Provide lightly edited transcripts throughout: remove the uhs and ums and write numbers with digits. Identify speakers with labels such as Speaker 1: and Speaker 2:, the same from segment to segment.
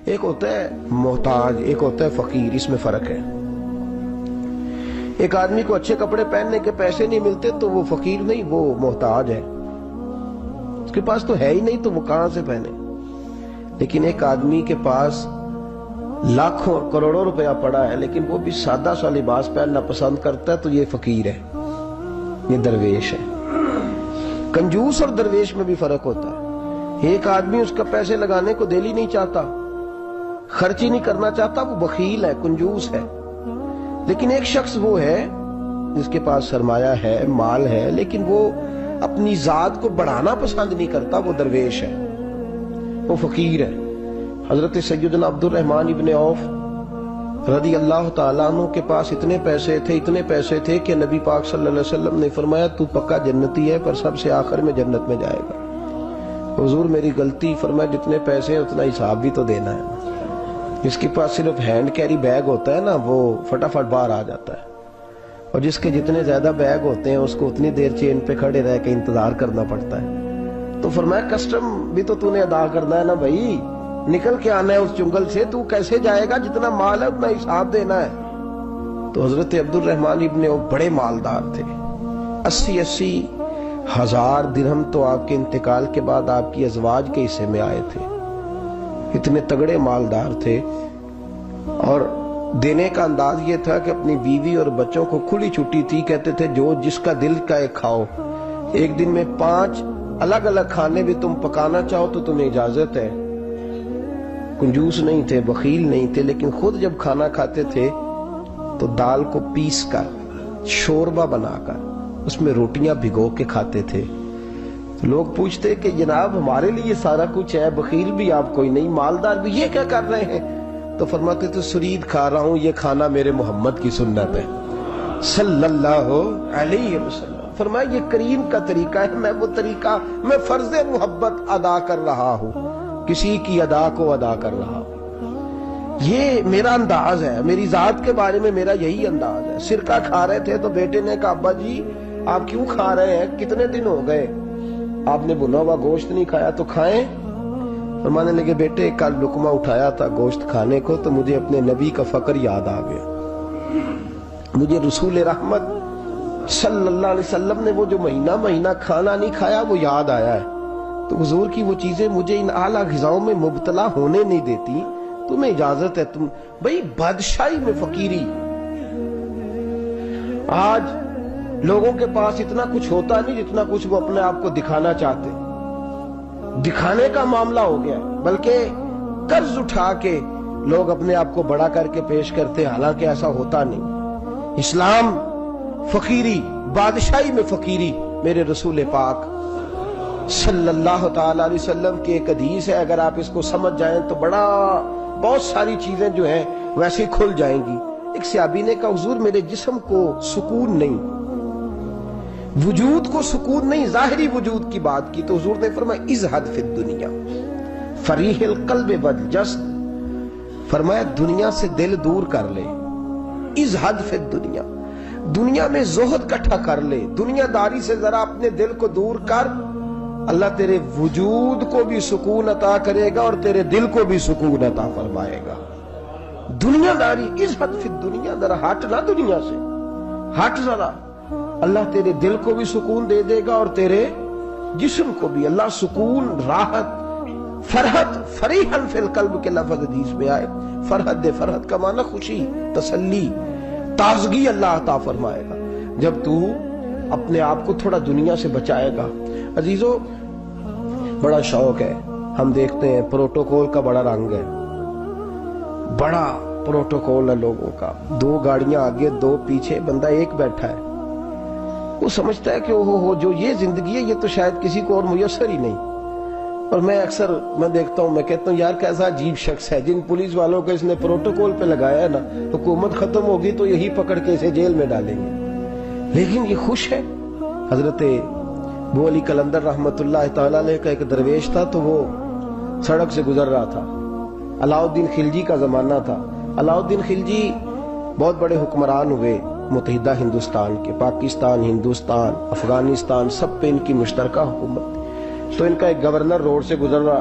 Speaker 1: ایک ہوتا ہے محتاج، ایک ہوتا ہے فقیر، اس میں فرق ہے۔ ایک آدمی کو اچھے کپڑے پہننے کے پیسے نہیں ملتے تو وہ فقیر نہیں، وہ محتاج ہے، اس کے پاس تو ہے ہی نہیں تو وہ کہاں سے پہنے۔ لیکن ایک آدمی کے پاس لاکھوں اور کروڑوں روپیہ پڑا ہے لیکن وہ بھی سادہ سا لباس پہننا پسند کرتا ہے تو یہ فقیر ہے، یہ درویش ہے۔ کنجوس اور درویش میں بھی فرق ہوتا ہے۔ ایک آدمی اس کا پیسے لگانے کو دل ہی نہیں چاہتا، خرچ ہی نہیں کرنا چاہتا، وہ بخیل ہے، کنجوس ہے۔ لیکن ایک شخص وہ ہے جس کے پاس سرمایہ ہے، مال ہے، لیکن وہ اپنی ذات کو بڑھانا پسند نہیں کرتا، وہ درویش ہے، وہ فقیر ہے۔ حضرت سیدنا عبد الرحمن ابن عوف رضی اللہ تعالیٰ عنہ کے پاس اتنے پیسے تھے کہ نبی پاک صلی اللہ علیہ وسلم نے فرمایا تو پکا جنتی ہے پر سب سے آخر میں جنت میں جائے گا۔ حضور میری غلطی، فرمایا جتنے پیسے ہیں اتنا حساب بھی تو دینا ہے۔ جس کے پاس صرف ہینڈ کیری بیگ ہوتا ہے نا وہ فٹافٹ باہر آ جاتا ہے، اور جس کے جتنے زیادہ بیگ ہوتے ہیں اس کو اتنی دیر چین پہ کھڑے رہ کے انتظار کرنا پڑتا ہے۔ تو فرمایا کسٹم بھی تو نے ادا کرنا ہے نا بھائی، نکل کے آنا ہے اس جنگل سے، تو کیسے جائے گا؟ جتنا مال ہے اتنا حساب دینا ہے۔ تو حضرت عبد الرحمن ابن عوف بڑے مالدار تھے، 80 ہزار درہم تو آپ کے انتقال کے بعد آپ کی ازواج کے حصے میں آئے تھے، اتنے تگڑے مالدار تھے۔ اور دینے کا انداز یہ تھا کہ اپنی بیوی اور بچوں کو کھلی چھٹی تھی، کہتے تھے جو جس کا دل کا ایک کھاؤ، ایک دن میں 5 الگ الگ کھانے بھی تم پکانا چاہو تو تمہیں اجازت ہے۔ کنجوس نہیں تھے، بخیل نہیں تھے، لیکن خود جب کھانا کھاتے تھے تو دال کو پیس کر شوربہ بنا کر اس میں روٹیاں بھگو کے کھاتے تھے۔ تو لوگ پوچھتے کہ جناب ہمارے لیے سارا کچھ ہے، بخیل بھی آپ کوئی نہیں، مالدار بھی، یہ کیا کر رہے ہیں؟ تو فرماتے تھے سرید کھا رہا ہوں، یہ کھانا میرے محمد کی سنت ہے صلی اللہ علیہ وسلم۔ فرمایا یہ کریم کا طریقہ ہے، میں وہ طریقہ، میں فرض محبت ادا کر رہا ہوں، کسی کی ادا کو ادا کر رہا ہوں، یہ میرا انداز ہے، میری ذات کے بارے میں میرا یہی انداز ہے۔ سرکہ کھا رہے تھے تو بیٹے نے کہا ابا جی آپ کیوں کھا رہے ہیں، کتنے دن ہو گئے آپ نے بنا ہوا گوشت نہیں کھایا، تو کھائیں۔ فرمانے لگے بیٹے کل لقمہ اٹھایا تھا گوشت کھانے کو تو مجھے اپنے نبی کا فقر یاد آ گیا، مجھے رسول رحمت صلی اللہ علیہ وسلم نے وہ جو مہینہ کھانا نہیں کھایا وہ یاد آیا ہے۔ تو حضور کی وہ چیزیں مجھے ان اعلیٰ غذاؤں میں مبتلا ہونے نہیں دیتی، تمہیں اجازت ہے۔ تم بھئی بادشاہی میں فقیری، آج لوگوں کے پاس اتنا کچھ ہوتا نہیں جتنا کچھ وہ اپنے آپ کو دکھانا چاہتے، دکھانے کا معاملہ ہو گیا، بلکہ قرض اٹھا کے لوگ اپنے آپ کو بڑا کر کے پیش کرتے، حالانکہ ایسا ہوتا نہیں۔ اسلام فقیری، بادشاہی میں فقیری، میرے رسول پاک صلی اللہ تعالی علیہ وسلم کی ایک حدیث ہے، اگر آپ اس کو سمجھ جائیں تو بہت ساری چیزیں جو ہیں ویسے کھل جائیں گی۔ ایک صحابی نے کہا حضور میرے جسم کو سکون نہیں، وجود کو سکون نہیں، ظاہری وجود کی بات کی، تو حضور نے فرمایا ازہد فی الدنیا فریح القلب والجسد، فرمایا دنیا سے دل دور کر لے، ازہد فی الدنیا، دنیا میں زہد کٹھا کر لے، دنیا داری سے ذرا اپنے دل کو دور کر، اللہ تیرے وجود کو بھی سکون عطا کرے گا اور تیرے دل کو بھی سکون عطا فرمائے گا۔ دنیا داری، ازہد فی الدنیا، ذرا ہٹ نہ دنیا سے، ہٹ ذرا، اللہ تیرے دل کو بھی سکون دے دے گا اور تیرے جسم کو بھی۔ اللہ سکون، راحت، فرحت، فریحاً فی القلب کے لفظ حدیث میں آئے، فرحت دے، فرحت کا معنی خوشی، تسلی، تازگی اللہ عطا فرمائے گا جب تو اپنے آپ کو تھوڑا دنیا سے بچائے گا۔ عزیزو بڑا شوق ہے، ہم دیکھتے ہیں پروٹوکول کا بڑا رنگ ہے، بڑا پروٹوکول ہے لوگوں کا، 2 گاڑیاں آگے 2 پیچھے، بندہ ایک بیٹھا ہے، وہ سمجھتا ہے کہ اوہو جو یہ زندگی ہے یہ تو شاید کسی کو اور میسر ہی نہیں۔ اور میں اکثر دیکھتا ہوں، میں کہتا ہوں یار کیسا عجیب شخص ہے، جن پولیس والوں کو اس نے پروٹوکول پہ لگایا ہے نا، حکومت ختم ہوگی تو یہی پکڑ کے اسے جیل میں ڈالیں گے، لیکن یہ خوش ہے۔ حضرت ابو علی قلندر رحمت اللہ تعالیٰ علیہ کا ایک درویش تھا، تو وہ سڑک سے گزر رہا تھا، علاؤ الدین خلجی کا زمانہ تھا، علاؤ الدین خلجی بہت بڑے حکمران ہوئے متحدہ ہندوستان کے، پاکستان، ہندوستان، افغانستان، سب پہ ان کی مشترکہ حکومت۔ تو ان کا ایک گورنر روڈ سے گزر رہا،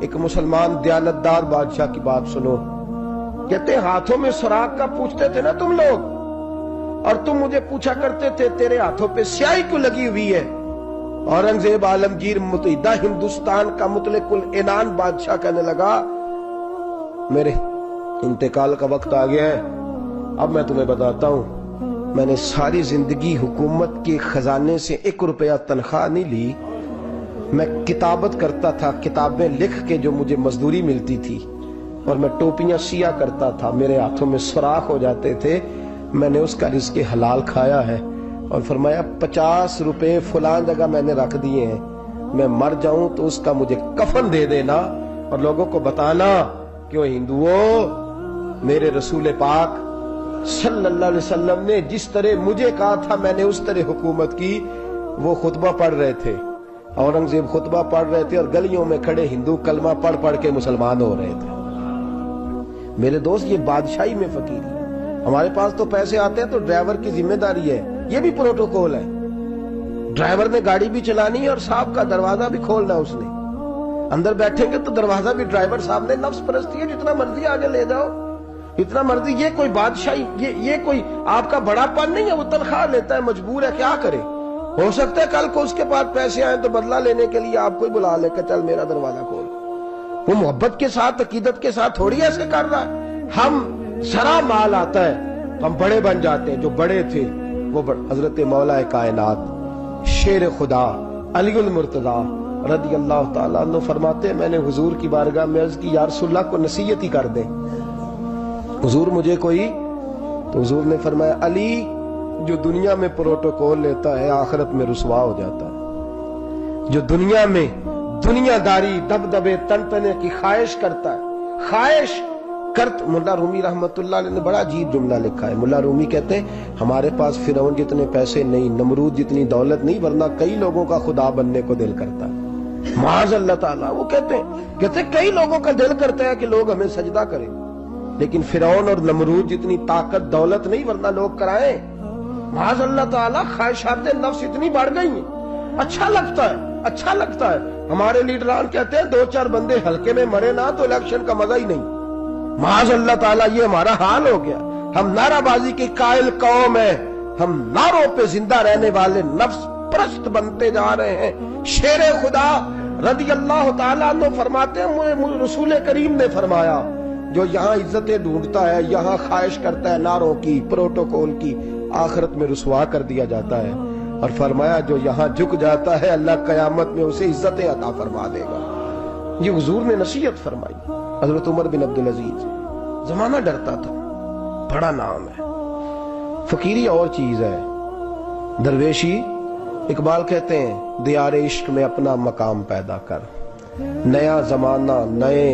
Speaker 1: ایک مسلمان دیانتدار بادشاہ کی بات سنو. کہتے ہیں ہاتھوں میں سراغ کا پوچھتے تھے نا تم لوگ, اور تم مجھے پوچھا کرتے تھے تیرے ہاتھوں پہ سیاہی کیوں لگی ہوئی ہے. اورنگزیب عالمگیر متحدہ ہندوستان کا مطلق العنان بادشاہ کہنے لگا میرے انتقال کا وقت آ گیا ہے. اب میں تمہیں بتاتا ہوں, میں نے ساری زندگی حکومت کے خزانے سے 1 روپیہ تنخواہ نہیں لی. میں کتابت کرتا تھا, کتابیں لکھ کے جو مجھے مزدوری ملتی تھی, اور میں ٹوپیاں سیا کرتا تھا, میرے ہاتھوں میں سوراخ ہو جاتے تھے. میں نے اس کا رزق حلال کھایا ہے. اور فرمایا 50 روپے فلاں جگہ میں نے رکھ دیے ہیں, میں مر جاؤں تو اس کا مجھے کفن دے دینا اور لوگوں کو بتانا کہ وہ ہندوؤں میرے رسول پاک صلی اللہ علیہ وسلم نے جس طرح مجھے کہا تھا میں نے اس طرح حکومت کی. وہ خطبہ پڑھ رہے تھے, اورنگزیب خطبہ پڑھ رہے تھے, اور گلیوں میں کھڑے ہندو کلمہ پڑھ پڑھ کے مسلمان ہو رہے تھے. میرے دوست یہ بادشاہی میں فقیری. ہمارے پاس تو پیسے آتے ہیں تو ڈرائیور کی ذمہ داری ہے, یہ بھی پروٹوکول ہے. ڈرائیور نے گاڑی بھی چلانی ہے اور صاحب کا دروازہ بھی کھولنا اس نے. اندر بیٹھیں گے تو دروازہ بھی ڈرائیور صاحب نے. نفس پرستی ہے, جتنا مرضی آگے لے جاؤ, اتنا مرضی. یہ کوئی بادشاہی, یہ کوئی آپ کا بڑا پن نہیں ہے. وہ تنخواہ لیتا ہے, مجبور ہے, کیا کرے. ہو سکتا ہے کل کو اس کے پاس پیسے آئیں تو بدلہ لینے کے لیے آپ کو بلا لے کہ چل میرا دروازہ کھول. وہ محبت کے ساتھ عقیدت کے ساتھ تھوڑی ایسے کر رہا ہے. ہم سرا مال آتا ہے تو ہم بڑے بن جاتے ہیں. جو بڑے تھے وہ حضرت مولا کائنات شیر خدا علی المرتضیٰ رضی اللہ تعالیٰ عنہ فرماتے ہیں میں نے حضور کی بارگاہ میں عرض کی یا رسول اللہ کو نصیحت ہی کر دیں حضور مجھے کوئی. تو حضور نے فرمایا علی جو دنیا میں پروٹوکول لیتا ہے آخرت میں رسوا ہو جاتا ہے. جو دنیا میں دنیا داری دبدبے تنتنے کی خواہش کرتا ہے, خواہش کرت. ملا رومی رحمت اللہ علیہ نے بڑا عجیب جملہ لکھا ہے. ملا رومی کہتے ہیں ہمارے پاس فرعون جتنے پیسے نہیں, نمرود جتنی دولت نہیں, ورنہ کئی لوگوں کا خدا بننے کو دل کرتا ہے. معاذ اللہ تعالیٰ. وہ کہتے ہیں کئی لوگوں کا دل کرتا ہے کہ لوگ ہمیں سجدہ کریں, لیکن فرعون اور نمرود جتنی طاقت دولت نہیں, ورنہ لوگ کرائیں. معاذ اللہ تعالیٰ. خواہشات نفس اتنی بڑھ گئی ہیں. اچھا لگتا ہے, اچھا لگتا ہے. ہمارے لیڈران کہتے ہیں 2-4 بندے ہلکے میں مرے نہ تو الیکشن کا مزہ ہی نہیں. معاذ اللہ تعالیٰ یہ ہمارا حال ہو گیا. ہم نعرہ بازی کی قائل قوم ہیں, ہم نعروں پہ زندہ رہنے والے نفس پرست بنتے جا رہے ہیں. شیر خدا رضی اللہ تعالیٰ عنہ فرماتے ہیں رسول کریم نے فرمایا جو یہاں عزتیں ڈھونڈتا ہے, یہاں خواہش کرتا ہے نعروں کی پروٹوکول کی, آخرت میں رسوا کر دیا جاتا ہے. اور فرمایا جو یہاں جھک جاتا ہے اللہ قیامت میں اسے عزتیں عطا فرما دے گا. یہ حضور نے نصیحت فرمائی. حضرت عمر بن عبدالعزیز. زمانہ ڈرتا تھا, بڑا نام ہے. فقیری اور چیز ہے, درویشی. اقبال کہتے ہیں دیار عشق میں اپنا مقام پیدا کر, نیا زمانہ نئے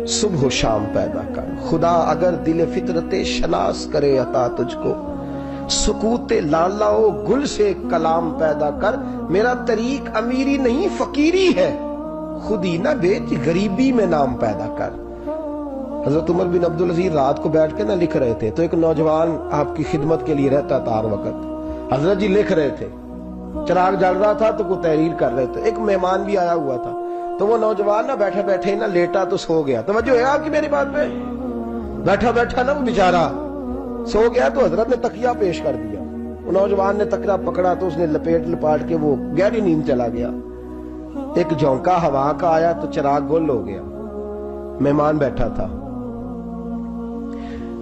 Speaker 1: صبح و شام پیدا کر. خدا اگر دل فطرت شناس کرے عطا تجھ کو, سکوت لالا و گل سے کلام پیدا کر. میرا طریق امیری نہیں فقیری ہے, خود ہی نہ بیچ غریبی میں نام پیدا کر. حضرت عمر بن عبدالعزیز رات کو بیٹھ کے نہ لکھ رہے تھے تو ایک نوجوان آپ کی خدمت کے لیے رہتا تھا ہر وقت. حضرت جی لکھ رہے تھے, چراغ جل رہا تھا تو کوئی تحریر کر رہے تھے. ایک مہمان بھی آیا ہوا تھا تو وہ نوجوان نہ بیٹھے بیٹھے نہ لیٹا تو سو گیا. توجہ ہے آپ کی میری بات پہ؟ بیٹھا بیٹھا نا وہ بیچارہ سو گیا تو حضرت نے تکیہ پیش کر دیا. وہ نوجوان نے تکیہ پکڑا تو اس نے لپاٹ کے وہ گہری نیند چلا گیا. ایک جھونکا ہوا کا آیا تو چراغ گل ہو گیا. مہمان بیٹھا تھا,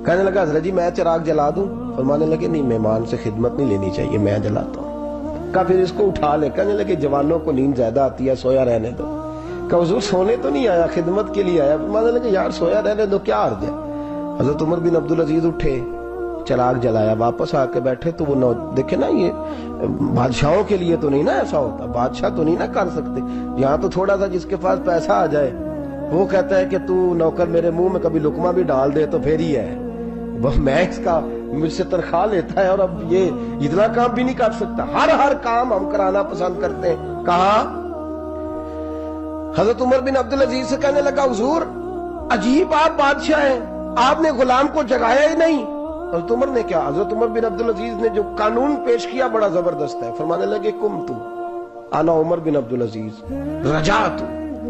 Speaker 1: کہنے لگا حضرت جی میں چراغ جلا دوں؟ فرمانے لگے نہیں, مہمان سے خدمت نہیں لینی چاہیے, میں جلاتا ہوں. کہا پھر اس کو اٹھا لے. کہنے لگے جوانوں کو نیند زیادہ آتی ہے, سویا رہنے دو. کہا حضور سونے تو نہیں آیا, خدمت کے لیے آیا. فرمانے لگے یار سویا رہنے دو, کیا عرض ہے. حضرت عمر بن عبدالعزیز اٹھے, چراغ جلایا, واپس آ کے بیٹھے تو وہ دیکھے نا یہ بادشاہوں کے لیے تو نہیں نا ایسا ہوتا, بادشاہ تو نہیں نا کر سکتے. یہاں تو تھوڑا سا جس کے پاس پیسہ آ جائے وہ کہتا ہے کہ تو نوکر میرے منہ میں کبھی لقمہ بھی ڈال دے تو پھر ہی ہے. میں اس کا مجھ سے تنخواہ لیتا ہے اور اب یہ اتنا کام بھی نہیں کر سکتا. ہر کام ہم کرانا پسند کرتے ہیں. کہا حضرت عمر بن عبدالعزیز سے کہنے لگا حضور عجیب آپ بادشاہ ہیں, آپ نے غلام کو جگایا ہی نہیں. حضرت عمر نے کیا؟ حضرت عمر بن عبدالعزیز نے جو قانون پیش کیا بڑا زبردست ہے. فرمانے لگے کم تو انا عمر بن عبدالعزیز رجعت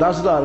Speaker 1: 10,000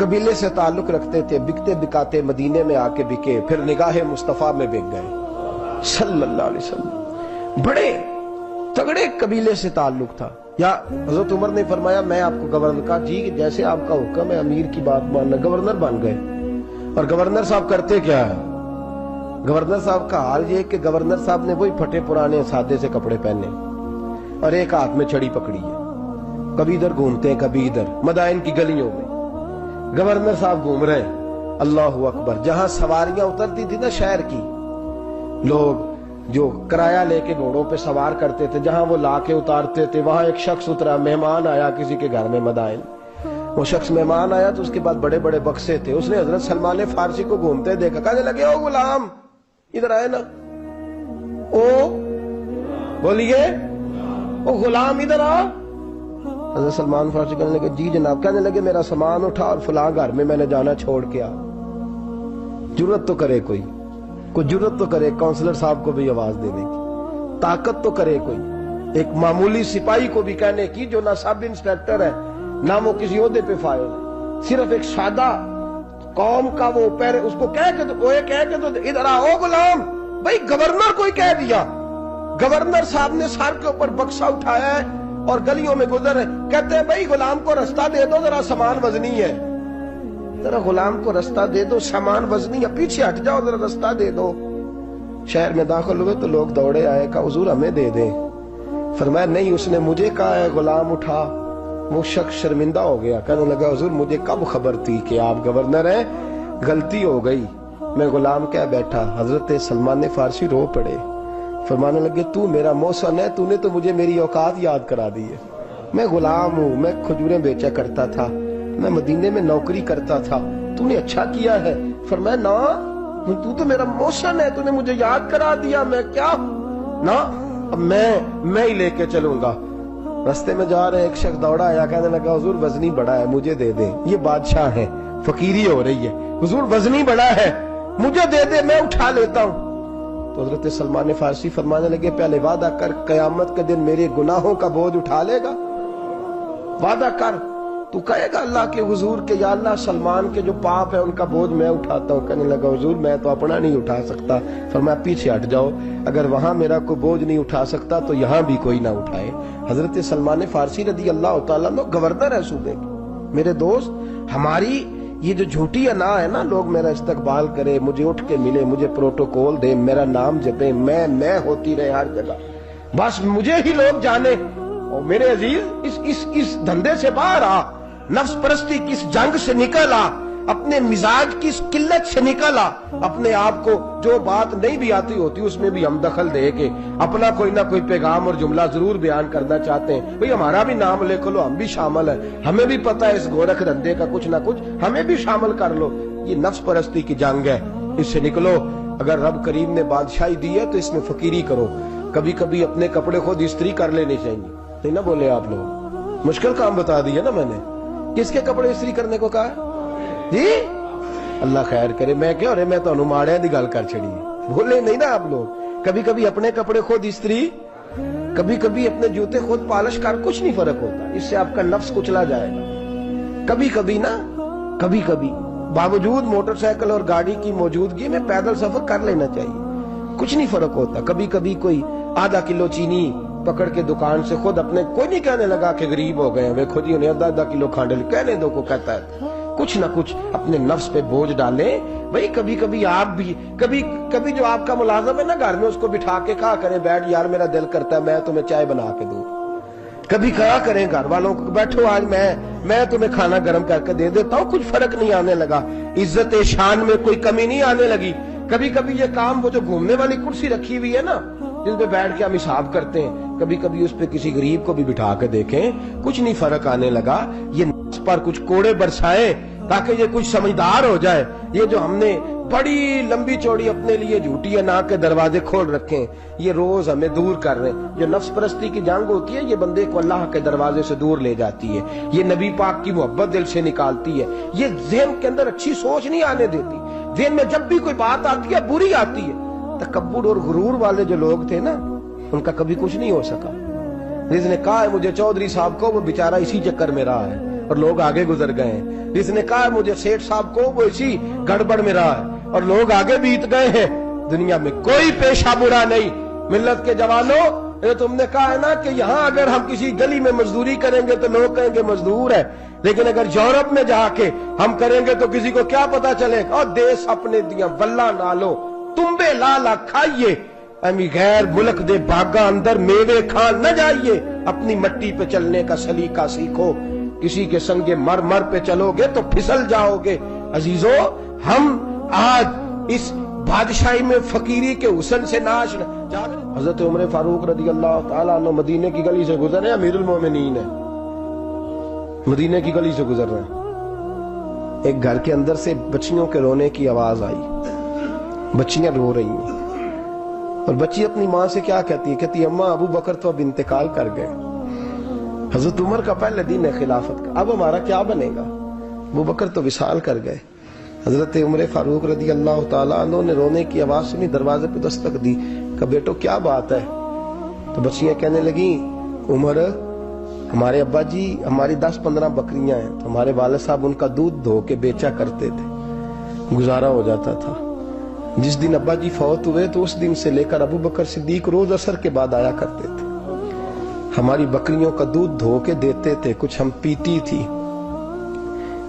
Speaker 1: قبیلے سے تعلق رکھتے تھے، بکتے بکاتے مدینے میں آ کے بکے، پھر نگاہ مصطفیٰ میں بک گئے صلی اللہ علیہ وسلم۔ بڑے تگڑے قبیلے سے تعلق تھا۔ یا حضرت عمر نے فرمایا میں آپ کو گورنر کا، جی جیسے آپ کا حکم ہے، امیر کی بات ماننا، گورنر بن گئے۔ اور گورنر صاحب کرتے کیا ہے؟ گورنر صاحب کا حال یہ کہ گورنر صاحب نے وہی پھٹے پرانے سادے سے کپڑے پہنے اور ایک ہاتھ میں چھڑی پکڑی ہے، کبھی ادھر گھومتے ہیں کبھی ادھر، مدائن کی گلیوں میں گورنر صاحب گھوم رہے ہیں۔ اللہ اکبر۔ جہاں سواریاں اترتی تھی نا شہر کی، لوگ جو کرایہ لے کے گھوڑوں پہ سوار کرتے تھے، جہاں وہ لا کے اتارتے تھے، وہاں ایک شخص اترا، مہمان آیا کسی کے گھر میں مدائن۔ وہ شخص مہمان آیا تو اس کے بعد بڑے بڑے بکسے تھے، اس نے حضرت سلمان فارسی کو گھومتے دیکھا، کہنے لگے او غلام ادھر آئے نا، او بولیے او غلام ادھر آ۔ حضرت سلمان فارسی کہنے لگے جی جناب۔ کہنے لگے میرا سامان اٹھا اور فلاں گھر میں نے جانا، چھوڑ کے آ۔ جرت تو کرے کوئی جرت تو کرے کونسلر صاحب کو بھی آواز دینے کی، طاقت تو کرے کوئی، ایک معمولی سپاہی کو بھی کہنے کی جو نہ سب انسپیکٹر ہے نہ وہ کسی عہدے پہ فائل ہے، صرف ایک سادہ قوم کا وہ پیر، اس کو کہہ کے تو ادھر آؤ غلام۔ بھائی گورنر کوئی کہہ دیا، گورنر صاحب نے سر کے اوپر بکسا اٹھایا ہے اور گلیوں میں گزر رہے، کہتے ہیں بھائی غلام کو رستہ دے دو، ذرا سامان وزنی ہے، ذرا غلام کو رستہ دے دو، سامان وزنی ہے، پیچھے ہٹ جاؤ، ذرا رستہ دے دو۔ شہر میں داخل ہوئے تو لوگ دوڑے آئے، کہا حضور ہمیں دے دیں۔ فرمایا نہیں، اس نے مجھے کہا ہے غلام اٹھا۔ وہ شخص شرمندہ ہو گیا، کہنے لگا حضور مجھے کب خبر تھی کہ آپ گورنر ہیں، غلطی ہو گئی، میں غلام کہہ بیٹھا۔ حضرت سلمان فارسی رو پڑے، فرمانے لگے تو میرا محسن ہے، تو نے تو مجھے میری اوقات یاد کرا دی ہے، میں غلام ہوں، میں کھجوریں بیچا کرتا تھا، میں مدینے میں نوکری کرتا تھا، تو نے اچھا کیا ہے۔ فرمایا نا تو تو میرا محسن ہے، تو نے مجھے یاد کرا دیا، میں کیا نا، اب میں ہی لے کے چلوں گا۔ رستے میں جا رہے ایک شخص دوڑا آیا، کہنے لگا حضور وزنی بڑا ہے مجھے دے دیں، یہ بادشاہ ہے، فقیری ہو رہی ہے، حضور وزنی بڑا ہے مجھے دے دے، میں اٹھا لیتا ہوں۔ تو حضرت سلمان فارسی فرمانے لگے پہلے وعدہ کر قیامت کے دن میرے گناہوں کا بوجھ اٹھا لے گا، وعدہ کر، تو کہے گا اللہ کے حضور کے یا اللہ سلمان کے جو پاپ ہے ان کا بوجھ میں اٹھاتا ہوں۔ کہنے لگا حضور میں تو اپنا نہیں اٹھا سکتا۔ فرمایا پیچھے ہٹ جاؤ، اگر وہاں میرا کوئی بوجھ نہیں اٹھا سکتا تو یہاں بھی کوئی نہ اٹھائے۔ حضرت سلمان فارسی رضی اللہ تعالیٰ عنہ گورنر ہے صوبے کے۔ میرے دوست، ہماری یہ جو جھوٹی انا ہے نا، لوگ میرا استقبال کرے، مجھے اٹھ کے ملے، مجھے پروٹوکول دے، میرا نام جپے، میں ہوتی رہے ہر جگہ، بس مجھے ہی لوگ جانے۔ اور میرے عزیز اس دھندے سے باہر آ، نفس پرستی کی اس جنگ سے نکل آ، اپنے مزاج کی اس قلت سے نکل آ، اپنے آپ کو جو بات نہیں بھی آتی ہوتی اس میں بھی ہم دخل دے کے اپنا کوئی نہ کوئی پیغام اور جملہ ضرور بیان کرنا چاہتے ہیں۔ بھئی ہمارا بھی نام لکھ لو، ہم بھی شامل ہیں، ہمیں بھی پتہ ہے اس گورکھ دھندے کا کچھ نہ کچھ، ہمیں بھی شامل کر لو۔ یہ نفس پرستی کی جنگ ہے، اس سے نکلو۔ اگر رب کریم نے بادشاہی دی ہے تو اس میں فقیری کرو، کبھی کبھی اپنے کپڑے خود استری کر لینے چاہیے، نہیں نہ بولے آپ لوگ، مشکل کام بتا دیا نا میں نے۔ کس کے کپڑے استری کرنے کو کہا ہے جی؟ اللہ خیر کرے، میں کیا رہے، میں تو ماڑے دی گل کر چھڑی، بولے نہیں نا آپ لوگ۔ کبھی کبھی اپنے کپڑے خود استری، کبھی کبھی اپنے جوتے خود پالش کر، کچھ نہیں فرق ہوتا، اس سے آپ کا نفس کچلا جائے گا۔ کبھی کبھی نا، کبھی کبھی باوجود موٹر سائیکل اور گاڑی کی موجودگی میں پیدل سفر کر لینا چاہیے، کچھ نہیں فرق ہوتا۔ کبھی کبھی کوئی آدھا کلو چینی پکڑ کے دکان سے خود اپنے، کوئی نہیں کہنے لگا کہ غریب ہو گئے ہیں، خود ہی انہیں آدھا کلو کھانڈل، کہنے دو کو کہتا ہے، کچھ نہ کچھ اپنے نفس پہ بوجھ ڈالیں۔ بھئی کبھی کبھی آپ بھی، کبھی جو آپ کا ملازم ہے نا گھر میں، اس کو بٹھا کے کہا کریں بیٹھ یار میرا دل کرتا ہے میں تمہیں چائے بنا کے دوں۔ کبھی کہا کریں گھر والوں کو بیٹھو آج میں تمہیں کھانا گرم کر کے دے دیتا ہوں، کچھ فرق نہیں آنے لگا، عزت شان میں کوئی کمی نہیں آنے لگی۔ کبھی کبھی یہ کام، وہ جو گھومنے والی کرسی رکھی ہوئی ہے نا جس پہ بیٹھ کے ہم حساب کرتے ہیں، کبھی کبھی اس پہ کسی غریب کو بھی بٹھا کے دیکھیں، کچھ نہیں فرق آنے لگا۔ یہ نفس پر کچھ کوڑے برسائیں تاکہ یہ کچھ سمجھدار ہو جائے۔ یہ جو ہم نے بڑی لمبی چوڑی اپنے لیے جھوٹی انا کے دروازے کھول رکھے ہیں، یہ روز ہمیں دور کر رہے ہیں۔ جو نفس پرستی کی جنگ ہوتی ہے، یہ بندے کو اللہ کے دروازے سے دور لے جاتی ہے، یہ نبی پاک کی محبت دل سے نکالتی ہے، یہ ذہن کے اندر اچھی سوچ نہیں آنے دیتی۔ ذہن میں جب بھی کوئی بات آتی ہے بری آتی ہے۔ تکبر اور غرور والے جو لوگ تھے نا، ان کا کبھی کچھ نہیں ہو سکا۔ جس نے کہا ہے مجھے چودھری صاحب کو، وہ بیچارہ اسی چکر میں رہا ہے، اور لوگ آگے گزر گئے ہیں. جس نے کہا مجھے سیٹھ صاحب کو وہ اسی گڑبڑ میں رہا ہے اور لوگ آگے بیت گئے ہیں. دنیا میں کوئی پیشہ برا نہیں. ملت کے جوانوں، یہ تم نے کہا ہے نا کہ یہاں اگر ہم کسی گلی میں مزدوری کریں گے تو لوگ کہیں گے مزدور ہے، لیکن اگر یورپ میں جا کے ہم کریں گے تو کسی کو کیا پتا چلے گا؟ اور دیس اپنے دیاں ولہ نالو تمبے لالا کھائیے، امی غیر ملک دے باغاں اندر میوے کھان نہ جائیے. اپنی مٹی پہ چلنے کا سلیقہ سیکھو. کسی کے سنگ مر پہ چلو گے تو پھسل جاؤ گے. عزیزو، ہم آج اس بادشاہی میں فقیری کے حسن سے ناش حضرت عمر فاروق رضی اللہ تعالیٰ عنہ مدینے کی گلی سے گزر رہے ہیں. امیر المومنین ہے، مدینے کی گلی سے گزر رہے ہیں. ایک گھر کے اندر سے بچیوں کے رونے کی آواز آئی. بچیاں رو رہی ہیں اور بچی اپنی ماں سے کیا کہتی ہے؟ کہتی ہے اماں ابو بکر تو اب انتقال کر گئے. حضرت عمر کا پہلے دن ہے خلافت کا، اب ہمارا کیا بنے گا؟ ابو بکر تو وصال کر گئے. حضرت عمر فاروق رضی اللہ تعالیٰ عنہ نے رونے کی آواز سنی، دروازے پہ دستک دی. کہا بیٹو کیا بات ہے؟ تو بچیاں کہنے لگیں عمر ہمارے ابا جی ہماری 10-15 بکریاں ہیں، تو ہمارے والد صاحب ان کا دودھ دھو کے بیچا کرتے تھے، گزارا ہو جاتا تھا. جس دن ابا جی فوت ہوئے تو اس دن سے لے کر ابو بکر صدیق روز عصر کے بعد آیا کرتے تھے، ہماری بکریوں کا دودھ دھو کے دیتے تھے، کچھ ہم پیتی تھی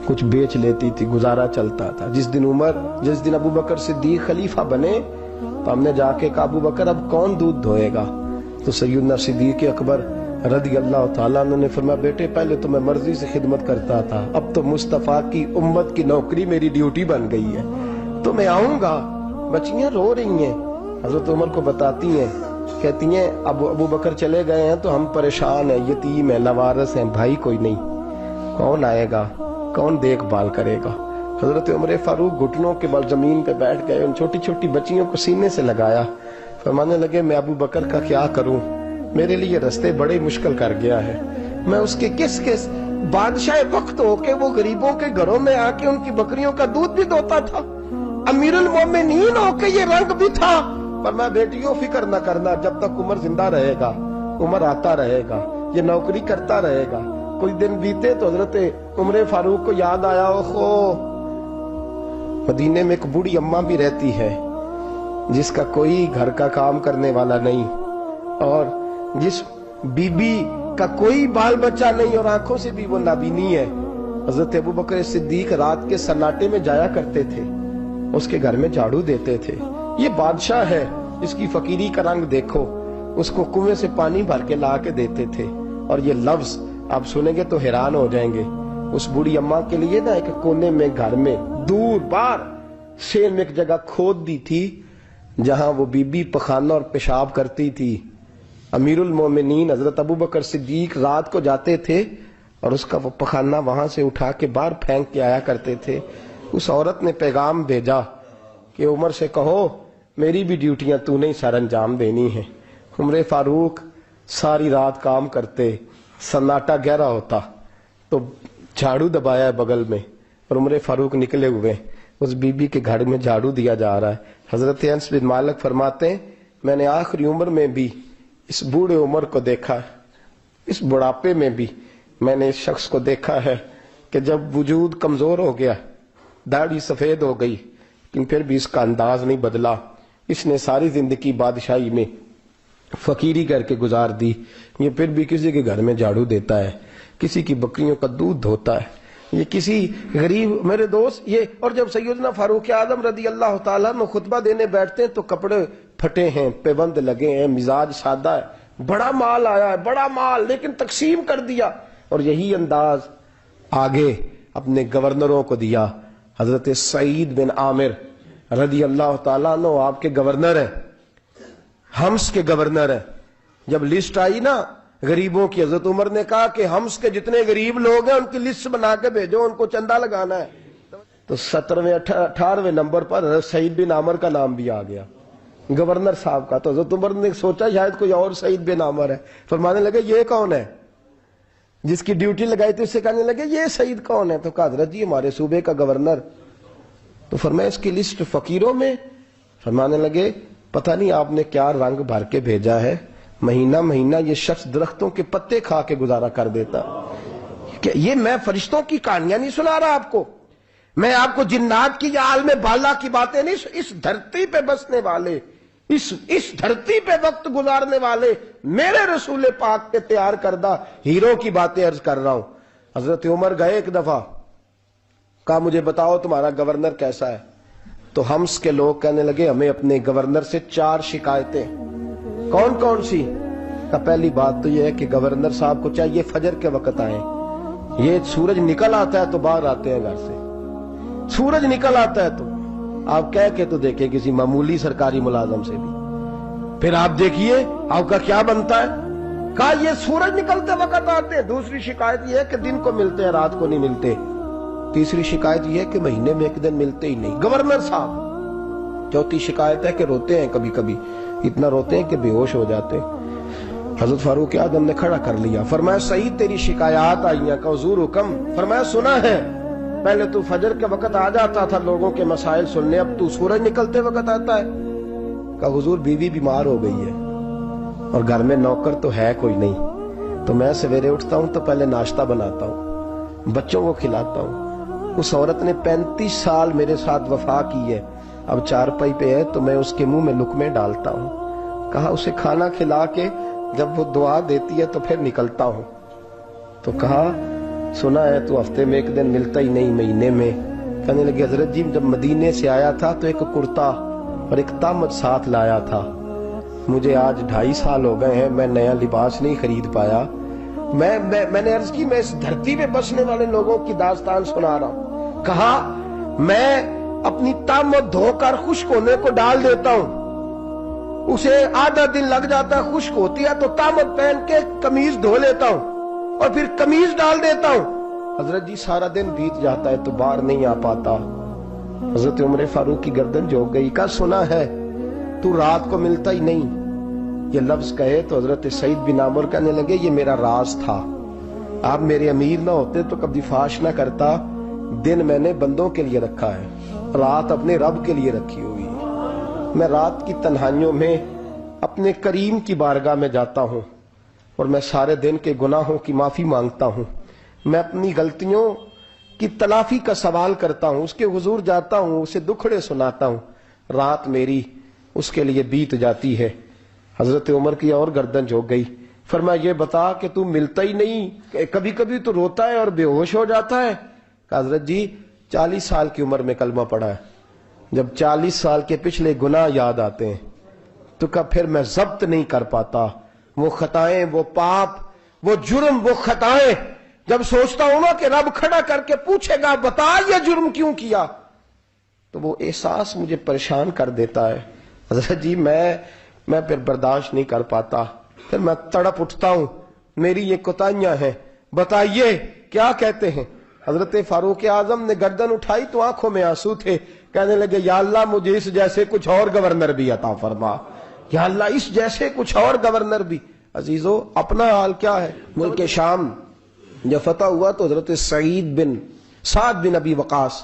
Speaker 1: کچھ بیچ لیتی تھی، گزارا چلتا تھا. جس دن ابو بکر صدیق خلیفہ بنے تو ہم نے جا کے کہا ابو بکر اب کون دودھ دھوئے گا؟ تو سیدنا صدیق اکبر رضی اللہ تعالیٰ عنہ نے فرمایا بیٹے پہلے تو میں مرضی سے خدمت کرتا تھا، اب تو مصطفیٰ کی امت کی نوکری میری ڈیوٹی بن گئی ہے، تو میں آؤں گا. بچیاں رو رہی ہیں، حضرت عمر کو بتاتی ہیں، کہتی ہیں ابو بکر چلے گئے ہیں تو ہم پریشان ہیں، یتیم ہیں، لاوارث ہیں، بھائی کوئی نہیں، کون آئے گا، کون دیکھ بھال کرے گا؟ حضرت عمر فاروق گھٹنوں کے بل زمین پہ بیٹھ گئے، ان چھوٹی چھوٹی بچیوں کو سینے سے لگایا، فرمانے لگے میں ابو بکر کا کیا کروں، میرے لیے رستے بڑے مشکل کر گیا ہے. میں اس کے کس بادشاہ وقت ہو کے وہ غریبوں کے گھروں میں آ کے ان کی بکریوں کا دودھ بھی دوتا تھا، امیر المومنین ہو کے یہ رنگ بھی تھا. پر میں بیٹیوں فکر نہ کرنا، جب تک عمر زندہ رہے گا، عمر آتا رہے گا، یہ نوکری کرتا رہے گا. کچھ دن بیتے تو حضرت عمر فاروق کو یاد آیا اوہو مدینے میں ایک بوڑھی اماں بھی رہتی ہے جس کا کوئی گھر کا کام کرنے والا نہیں، اور جس بی بی کا کوئی بال بچہ نہیں اور آنکھوں سے بھی وہ نابینی ہے. حضرت ابو بکر صدیق رات کے سناٹے میں جایا کرتے تھے، اس کے گھر میں جھاڑو دیتے تھے. یہ بادشاہ ہے، اس کی فقیری کا رنگ دیکھو، اس کو کنویں سے پانی بھر کے لا کے دیتے تھے. اور یہ لفظ آپ سنیں گے تو حیران ہو جائیں گے. اس بوڑھی اماں کے لیے نا ایک کونے میں گھر میں دور بار شیر میں ایک جگہ کھود دی تھی جہاں وہ بی بی پخانہ اور پیشاب کرتی تھی. امیر المومنین حضرت ابو بکر صدیق رات کو جاتے تھے اور اس کا وہ پخانہ وہاں سے اٹھا کے باہر پھینک کے آیا کرتے تھے. اس عورت نے پیغام بھیجا کہ عمر سے کہو میری بھی ڈیوٹیاں تو نے سر انجام دینی ہیں. عمر فاروق ساری رات کام کرتے، سناٹا گہرا ہوتا تو جھاڑو دبایا ہے بغل میں اور عمر فاروق نکلے ہوئے، اس بی بی کے گھر میں جھاڑو دیا جا رہا ہے. حضرت انس بن مالک فرماتے ہیں میں نے آخری عمر میں بھی اس بوڑھے عمر کو دیکھا، اس بڑھاپے میں بھی میں نے اس شخص کو دیکھا ہے کہ جب وجود کمزور ہو گیا، داڑھی سفید ہو گئی، لیکن پھر بھی اس کا انداز نہیں بدلا. اس نے ساری زندگی بادشاہی میں فقیری کر کے گزار دی، یہ پھر بھی کسی کے گھر میں جھاڑو دیتا ہے، کسی کی بکریوں کا دودھ دھوتا ہے، یہ کسی غریب میرے دوست یہ. اور جب سیدنا فاروق اعظم رضی اللہ تعالیٰ عنہ خطبہ دینے بیٹھتے ہیں تو کپڑے پھٹے ہیں، پیبند لگے ہیں، مزاج سادہ ہے، بڑا مال آیا ہے، بڑا مال، لیکن تقسیم کر دیا. اور یہی انداز آگے اپنے گورنروں کو دیا. حضرت سعید بن عامر رضی اللہ تعالیٰ عنہ آپ کے گورنر ہیں، حمص کے گورنر ہیں. جب لسٹ آئی نا غریبوں کی، حضرت عمر نے کہا کہ حمص کے جتنے غریب لوگ ہیں ان کی لسٹ بنا کے بھیجو، ان کو چندہ لگانا ہے. تو 17ویں 18ویں نمبر پر حضرت سعید بن عامر کا نام بھی آ گیا، گورنر صاحب کا. تو حضرت عمر نے سوچا شاید کوئی اور سعید بن عامر ہے، فرمانے لگے یہ کون ہے؟ جس کی ڈیوٹی لگائی تھی اس سے کہنے لگے یہ سعید کون ہے؟ تو کہا حضرت جی ہمارے صوبے کا گورنر. تو فرمایا اس کی لسٹ فقیروں میں؟ فرمانے لگے پتہ نہیں آپ نے کیا رنگ بھر کے بھیجا ہے، مہینہ مہینہ یہ شخص درختوں کے پتے کھا کے گزارا کر دیتا. کہ یہ میں فرشتوں کی کہانیاں نہیں سنا رہا آپ کو، میں آپ کو جنات کی یا عالم بالا کی باتیں نہیں، اس دھرتی پہ بسنے والے، اس دھرتی پہ وقت گزارنے والے میرے رسول پاک کے تیار کردہ ہیرو کی باتیں عرض کر رہا ہوں۔ حضرت عمر گئے ایک دفعہ، کہا مجھے بتاؤ تمہارا گورنر کیسا ہے؟ تو ہمس کے لوگ کہنے لگے ہمیں اپنے گورنر سے 4 شکایتیں۔ کون کون سی؟ پہلی بات تو یہ ہے کہ گورنر صاحب کو چاہیے فجر کے وقت آئیں، یہ سورج نکل آتا ہے تو باہر آتے ہیں گھر سے، سورج نکل آتا ہے تو آپ کہہ کے تو دیکھیں کسی معمولی سرکاری ملازم سے بھی، پھر آپ دیکھیے آپ کا کیا بنتا ہے۔ کہا یہ سورج نکلتے وقت آتے ہیں۔ دوسری شکایت یہ ہے کہ دن کو ملتے ہیں رات کو نہیں ملتے۔ تیسری شکایت یہ ہے کہ مہینے میں ایک دن ملتے ہی نہیں گورنر صاحب۔ چوتھی شکایت ہے کہ روتے ہیں، کبھی کبھی اتنا روتے ہیں کہ بے ہوش ہو جاتے ہیں۔ حضرت فاروق اعظم نے کھڑا کر لیا، فرمایا صحیح تیری شکایات آئی ہیں، کہ حضور حکم فرمایا سنا ہے، پہلے تو فجر کے وقت آ جاتا تھا لوگوں کے مسائل سننے، اب تو سورج نکلتے وقت آتا ہے۔ کہا حضور بیوی بیمار ہو گئی ہے اور گھر میں نوکر تو ہے کوئی نہیں، تو میں سویرے اٹھتا ہوں تو پہلے ناشتہ بناتا ہوں، بچوں کو کھلاتا ہوں۔ اس عورت نے 35 سال میرے ساتھ وفا کی ہے، اب چارپائی پہ ہے تو میں اس کے منہ میں لقمے ڈالتا ہوں۔ کہا اسے کھانا کھلا کے جب وہ دعا دیتی ہے تو پھر نکلتا ہوں۔ تو کہا سنا ہے تو ہفتے میں ایک دن ملتا ہی نہیں، مہینے میں۔ کہنے لگے حضرت جی جب مدینے سے آیا تھا تو ایک کرتا اور ایک تامت ساتھ لایا تھا، مجھے آج 2.5 سال ہو گئے ہیں، میں نیا لباس نہیں خرید پایا۔ میں نے عرض کی میں اس دھرتی پہ بسنے والے لوگوں کی داستان سنا رہا ہوں۔ کہا میں اپنی تامت دھو کر خشک ہونے کو ڈال دیتا ہوں، اسے آدھا دن لگ جاتا ہے، خشک ہوتی ہے تو تامت پہن کے قمیض دھو لیتا ہوں اور پھر قمیض ڈال دیتا ہوں۔ حضرت جی سارا دن بیت جاتا ہے تو باہر نہیں آ پاتا۔ حضرت عمر فاروق کی گردن جھک گئی، کہا سنا ہے تو رات کو ملتا ہی نہیں۔ یہ لفظ کہے تو حضرت سعید بن عامر کہنے لگے یہ میرا راز تھا، آپ میرے امیر نہ ہوتے تو کبھی فاش نہ کرتا، دن میں نے بندوں کے لیے رکھا ہے، رات اپنے رب کے لیے رکھی ہوئی ہے۔ میں رات کی تنہائیوں میں اپنے کریم کی بارگاہ میں جاتا ہوں اور میں سارے دن کے گناہوں کی معافی مانگتا ہوں، میں اپنی غلطیوں کی تلافی کا سوال کرتا ہوں، اس کے حضور جاتا ہوں، اسے دکھڑے سناتا ہوں، رات میری اس کے لیے بیت جاتی ہے۔ حضرت عمر کی اور گردن جھک گئی، فرمایا یہ بتا کہ تو ملتا ہی نہیں، کبھی کبھی تو روتا ہے اور بے ہوش ہو جاتا ہے۔ کہ حضرت جی 40 سال کی عمر میں کلمہ پڑھا ہے، جب 40 سال کے پچھلے گناہ یاد آتے ہیں تو کہا پھر میں ضبط نہیں کر پاتا، وہ خطائیں، وہ پاپ، وہ جرم، وہ خطائیں جب سوچتا ہوں نا کہ رب کھڑا کر کے پوچھے گا بتا یہ جرم کیوں کیا، تو وہ احساس مجھے پریشان کر دیتا ہے۔ حضرت جی میں پھر برداشت نہیں کر پاتا، پھر میں تڑپ اٹھتا ہوں، میری یہ کوتاہیاں ہیں، بتائیے کیا کہتے ہیں۔ حضرت فاروق اعظم نے گردن اٹھائی تو آنکھوں میں آنسو تھے، کہنے لگے یا اللہ مجھے اس جیسے کچھ اور گورنر بھی عطا فرما، یا اللہ اس جیسے کچھ اور گورنر بھی۔ عزیزو اپنا حال کیا ہے؟ ملک شام جب فتح ہوا تو حضرت سعد بن ابی وقاص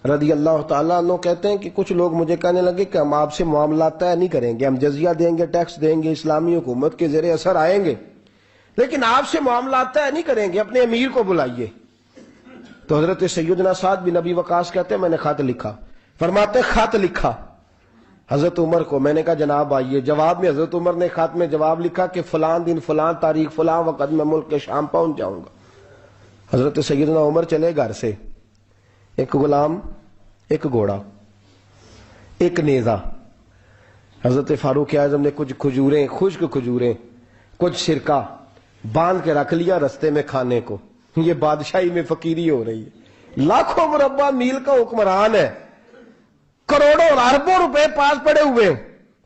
Speaker 1: رضی اللہ تعالیٰ عنہ کہتے ہیں کہ کچھ لوگ مجھے کہنے لگے کہ ہم آپ سے معاملات طے نہیں کریں گے، ہم جزیہ دیں گے، ٹیکس دیں گے، اسلامی حکومت کے زیر اثر آئیں گے، لیکن آپ سے معاملات طے نہیں کریں گے، اپنے امیر کو بلائیے۔ تو حضرت سیدنا سعد بن ابی وقاص کہتے ہیں میں نے خط لکھا، فرماتے خط لکھا حضرت عمر کو، میں نے کہا جناب آئیے، جواب میں حضرت عمر نے خط میں جواب لکھا کہ فلاں دن فلاں تاریخ فلاں وقت میں ملک کے شام پہنچ جاؤں گا۔ حضرت سیدنا عمر چلے گھر سے، ایک غلام، ایک گھوڑا، ایک نیزہ۔ حضرت فاروق اعظم نے کچھ کھجوریں، خشک کھجوریں، کچھ سرکہ باندھ کے رکھ لیا رستے میں کھانے کو۔ یہ بادشاہی میں فقیری ہو رہی ہے، لاکھوں مربع میل کا حکمران ہے، کروڑوں اور اربوں روپے پاس پڑے ہوئے،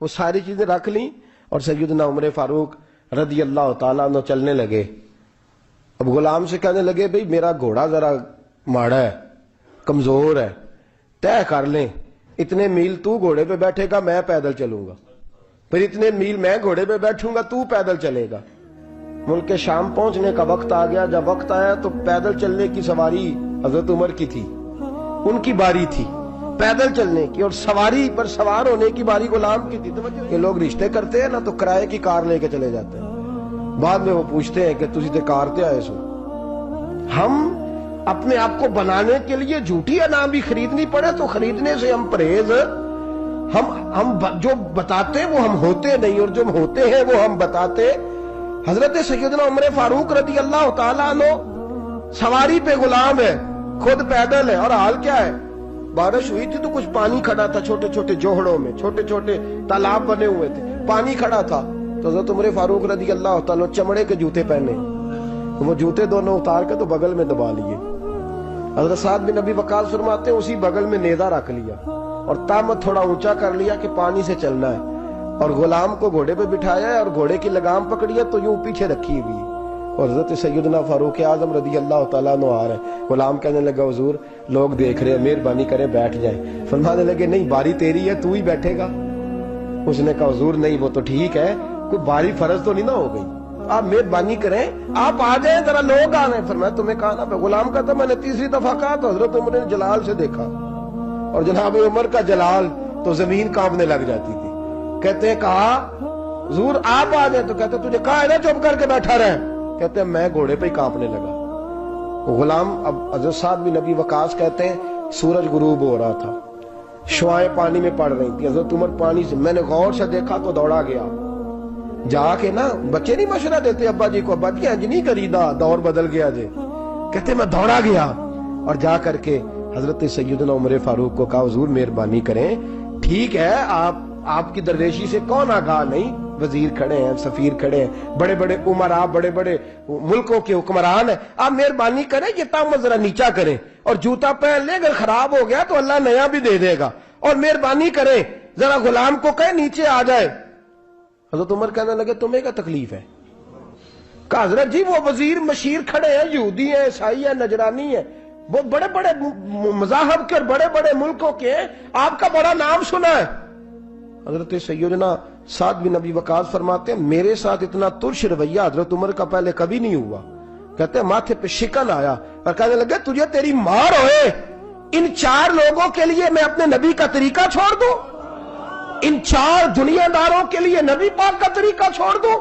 Speaker 1: وہ ساری چیزیں رکھ لیں اور سیدنا عمر فاروق رضی اللہ تعالیٰ عنہ چلنے لگے۔ اب غلام سے کہنے لگے بھئی میرا گھوڑا ذرا ماڑا ہے، کمزور ہے، طے کر لیں، اتنے میل تو گھوڑے پہ بیٹھے گا میں پیدل چلوں گا، پھر اتنے میل میں گھوڑے پہ بیٹھوں گا تو پیدل چلے گا۔ ملک شام پہنچنے کا وقت آ گیا، جب وقت آیا تو پیدل چلنے کی سواری حضرت عمر کی تھی، ان کی باری تھی پیدل چلنے کی، اور سواری پر سوار ہونے کی باری غلام کی تھی۔ کہ لوگ رشتے کرتے ہیں نا تو کرائے کی کار لے کے چلے جاتے ہیں، بعد میں وہ پوچھتے ہیں کہ تسی تے کار تے آئے سو، ہم اپنے آپ کو بنانے کے لیے جھوٹی انعام بھی خریدنی پڑے تو خریدنے سے ہم پرہیز. ہم جو بتاتے وہ ہم ہوتے نہیں، اور جو ہوتے ہیں وہ ہم بتاتے. حضرت سیدنا عمر فاروق رضی اللہ تعالیٰ عنہ سواری پہ غلام ہے، خود پیدل ہے، اور حال کیا ہے؟ بارش ہوئی تھی تو کچھ پانی کھڑا تھا چھوٹے چھوٹے جوہڑوں میں، چھوٹے چھوٹے تالاب بنے ہوئے تھے، پانی کھڑا تھا. تو حضرت عمر فاروق رضی اللہ تعالیٰ چمڑے کے جوتے پہنے، وہ جوتے دونوں اتار کے تو بغل میں دبا لیے. حضرت سعد بن ابی وقاص فرماتے ہیں اسی بغل میں نیزہ رکھ لیا اور تامت تھوڑا اونچا کر لیا کہ پانی سے چلنا ہے، اور غلام کو گھوڑے پہ بٹھایا ہے اور گھوڑے کی لگام پکڑی ہے تو یوں پیچھے رکھی ہوئی. اور حضرت سیدنا فاروق اعظم رضی اللہ تعالیٰ عنہ آ رہے ہیں. غلام کہنے لگا حضور لوگ دیکھ رہے ہیں، مہربانی کریں بیٹھ جائیں. فرمانے لگے نہیں، باری تیری ہے، تو ہی بیٹھے گا. اس نے کہا حضور نہیں، وہ تو ٹھیک ہے، کوئی باری فرض تو نہیں نہ ہو گئی، آپ مہربانی کریں آپ آ جائیں، ذرا لوگ آ رہے ہیں. فرمایا تمہیں کہا نا. غلام کہتا میں نے تیسری دفعہ کہا تو حضرت عمر نے جلال سے دیکھا، اور جناب عمر کا جلال تو زمین کانپنے لگ جاتی تھی. کہتے ہیں کہا حضور آپ آ جائیں، تو کہتے تجھے کہا ہے نا چپ کر کے بیٹھا رہے. کہتے ہیں میں گھوڑے پہ ہی کانپنے لگا. غلام اب حضرت سعد بن ابی وقاص کہتے ہیں سورج غروب ہو رہا تھا، شعائیں پانی میں پڑ رہی تھی. حضرت عمر پانی سے، میں نے غور سے دیکھا تو دوڑا گیا. جا کے نا بچے نہیں مشورہ دیتے ابا جی کو، ابا جی انج نہیں کریدا، دور بدل گیا جی. کہتے میں دوڑا گیا اور جا کر کے حضرت سیدنا عمر فاروق کو کہا حضور مہربانی کریں، ٹھیک ہے آپ کی درویشی سے کون آگاہ نہیں، وزیر کھڑے ہیں، سفیر کھڑے ہیں، بڑے بڑے عمراء، بڑے بڑے ملکوں کے حکمران ہیں، آپ مہربانی کریں یہ تامت ذرا نیچا کریں، اور جوتا پہن لیں، اگر خراب ہو گیا تو اللہ نیا بھی دے دے گا، اور مہربانی کریں ذرا غلام کو کہیں نیچے آ جائے. حضرت عمر کہنے لگے تمہیں کیا تکلیف ہے؟ کہا حضرت جی وہ وزیر مشیر کھڑے ہیں، یہودی ہیں، عیسائی ہیں، نجرانی ہیں، وہ بڑے بڑے مذاہب کے اور بڑے بڑے ملکوں کے ہیں، آپ کا بڑا نام سنا ہے. حضرت سیدنا سعد بن ابی وقاص فرماتے ہیں میرے ساتھ اتنا ترش رویہ حضرت عمر کا پہلے کبھی نہیں ہوا. کہتے ہیں ماتھے پہ شکن آیا اور کہنے لگے تجھے تیری مار ہوئے، ان 4 لوگوں کے لیے میں اپنے نبی کا طریقہ چھوڑ دوں، ان 4 دنیا داروں کے لیے نبی پاک کا طریقہ چھوڑ دوں.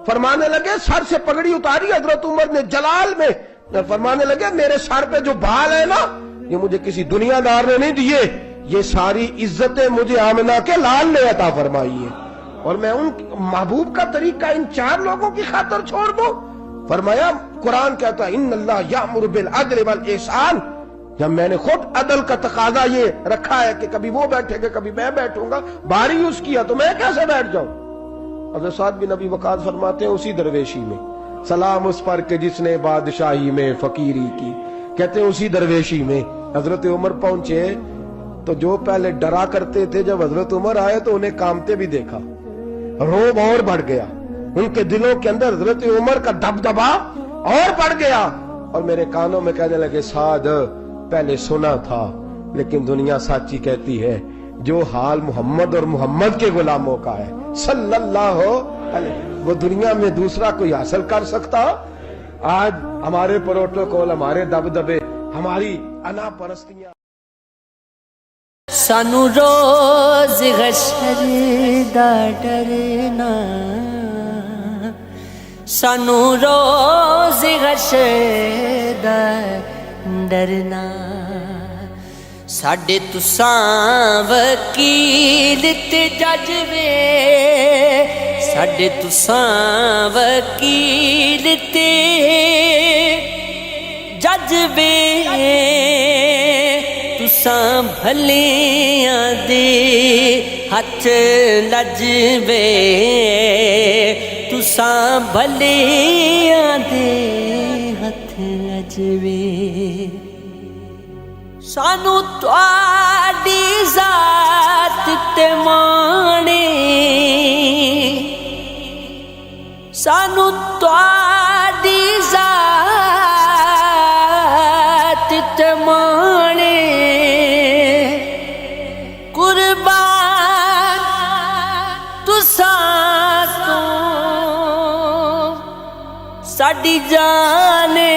Speaker 1: فرمانے لگے سر سے پگڑی اتاری حضرت عمر نے جلال میں، فرمانے لگے میرے سر پہ جو بال ہے نا یہ مجھے کسی دنیا دار نے نہیں دیے، یہ ساری عزتیں مجھے آمنہ کے لال نے عطا فرمائی ہے، اور میں ان محبوب کا طریقہ ان 4 لوگوں کی خاطر چھوڑ دوں. فرمایا قرآن کہتا ہے ان اللہ یأمر بالعدل والاحسان، جب میں نے خود عدل کا تقاضا یہ رکھا ہے کہ کبھی وہ بیٹھے گا کبھی میں بیٹھوں گا، باری اس کیا تو میں کیسے بیٹھ جاؤں. حضرت سعد بن ابی وقاص فرماتے ہیں اسی درویشی میں سلام اس پر کہ جس نے بادشاہی میں فقیری کی. کہتے ہیں اسی درویشی میں حضرت عمر پہنچے تو جو پہلے ڈرا کرتے تھے جب حضرت عمر آئے تو انہیں کامتے بھی دیکھا، روب اور بڑھ گیا، ان کے دلوں کے اندر حضرت عمر کا دبدبا اور بڑھ گیا، اور میرے کانوں میں کہنے لگے سعد پہلے سنا تھا لیکن دنیا سچی کہتی ہے، جو حال محمد اور محمد کے غلاموں کا ہے صلی اللہ علیہ وہ دنیا میں دوسرا کوئی حاصل کر سکتا. آج ہمارے پروٹوکول، ہمارے دبدبے، ہماری انا پرستیاں
Speaker 2: سانو روز حشر دا ڈرنا، سانو روز حشر دا ڈرنا، ساڈے تساں وکیل تے جج وے، ساڈے تساں وکیل تے جج وے، تساں بھلیاں دے ہتھ لج وے، تساں بھلیاں دے ہتھ لج وے. سانو تواڈی ذات تے مانے، سانو تواڈی ذات تے مانے، قربان تساں تو ساڈی جانے.